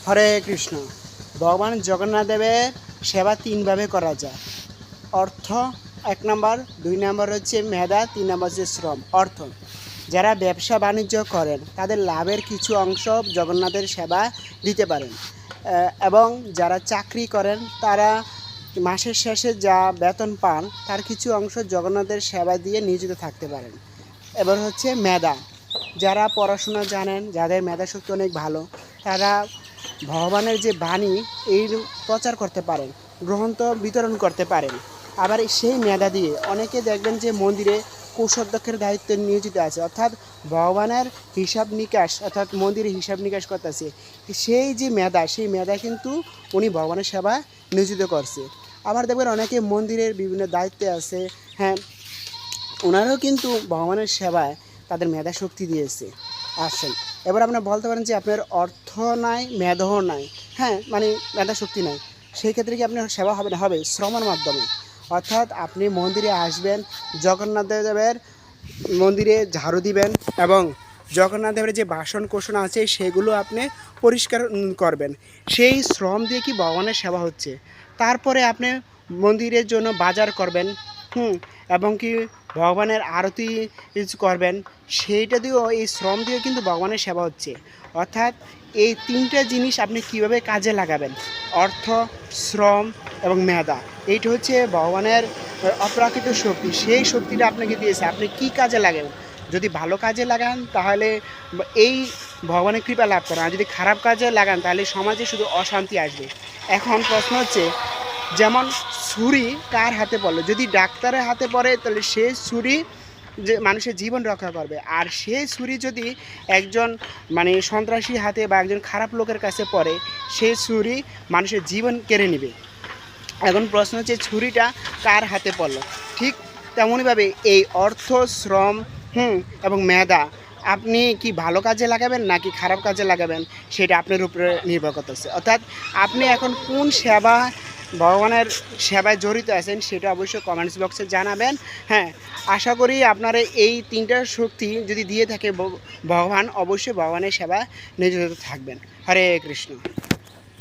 হরে কৃষ্ণ। ভগবান জগন্নাথ দেবের সেবা তিনভাবে করা যায়। অর্থ 1 নম্বর, 2 নম্বর হচ্ছে মেধা, 3 নম্বর হচ্ছে শ্রম। অর্থ, যারা ব্যবসা বাণিজ্য করেন তাদের লাভের কিছু অংশ জগন্নাথের সেবা দিতে পারেন, এবং যারা চাকরি করেন তারা মাসের শেষে যা বেতন পান তার কিছু অংশ জগন্নাথের সেবা দিয়ে নিয়োজিত থাকতে পারেন। এবার হচ্ছে মেধা, যারা পড়াশোনা জানেন, যাদের মেধাশক্তি অনেক ভালো, তারা ভগবানের যে বাণী এই প্রচার করতে পারেন, গ্রন্থ বিতরণ করতে পারেন। আবার সেই মেধা দিয়ে অনেকে দেখবেন যে মন্দিরে কোষাধ্যক্ষের দায়িত্বে নিয়োজিত আছে, অর্থাৎ ভগবানের হিসাব নিকাশ, অর্থাৎ মন্দিরে হিসাব নিকাশ করতেছে। সেই যে মেধা, সেই মেধা কিন্তু উনি ভগবানের সেবা নিয়োজিত করছে। আবার দেখবেন অনেকে মন্দিরের বিভিন্ন দায়িত্বে আছে, হ্যাঁ, ওনারাও কিন্তু ভগবানের সেবায় তাদের মেধা শক্তি দিয়েছে। আসেন, এবার আপনারা বলতে পারেন যে আপনার অর্থ নাই, মেধাও নাই, হ্যাঁ, মানে মেধা শক্তি নাই, সেই ক্ষেত্রে কি আপনার সেবা হবে না? হবে শ্রমের মাধ্যমে। অর্থাৎ আপনি মন্দিরে আসবেন, জগন্নাথ দেবের মন্দিরে ঝাড়ু দিবেন এবং জগন্নাথ দেবের যে বাসন কোসন আছে সেগুলো আপনি পরিষ্কার করবেন। সেই শ্রম দিয়ে কি ভগবানের সেবা হচ্ছে। তারপরে আপনি মন্দিরের জন্য বাজার করবেন, এবং কি ভগবানের আরতি করবেন, সেইটা দিয়েও, এই শ্রম দিয়েও কিন্তু ভগবানের সেবা হচ্ছে। অর্থাৎ এই তিনটা জিনিস আপনি কিভাবে কাজে লাগাবেন, অর্থ, শ্রম এবং মেধা, এইটা হচ্ছে ভগবানের অপ্রাকৃত শক্তি। সেই শক্তিটা আপনাকে দিয়েছে, আপনি কি কাজে লাগাবেন। যদি ভালো কাজে লাগান তাহলে এই ভগবানের কৃপা লাভ করেন, আর যদি খারাপ কাজে লাগান তাহলে সমাজে শুধু অশান্তি আসবে। এখন প্রশ্ন হচ্ছে, যেমন ছুরি কার হাতে পড়লো, যদি ডাক্তারের হাতে পড়ে তাহলে সেই ছুরি যে মানুষের জীবন রক্ষা করবে, আর সেই ছুরি যদি একজন সন্ত্রাসী হাতে বা একজন খারাপ লোকের কাছে পড়ে, সেই ছুরি মানুষের জীবন কেড়ে নেবে। এখন প্রশ্ন হচ্ছে ছুরিটা কার হাতে পড়লো। ঠিক তেমনইভাবে এই অর্থ, শ্রম এবং মেধা আপনি কি ভালো কাজে লাগাবেন নাকি খারাপ কাজে লাগাবেন, সেটা আপনার উপরে নির্ভর করতেছে। অর্থাৎ আপনি এখন কোন সেবা, ভগবানের সেবায় জড়িত আছেন, সেটা অবশ্যই কমেন্টস বক্সে জানাবেন। হ্যাঁ, আশা করি আপনারা এই তিনটা শক্তি যদি দিয়ে থাকে ভগবান, অবশ্যই ভগবানের সেবা নিয়োজিত থাকবেন। হরে কৃষ্ণ।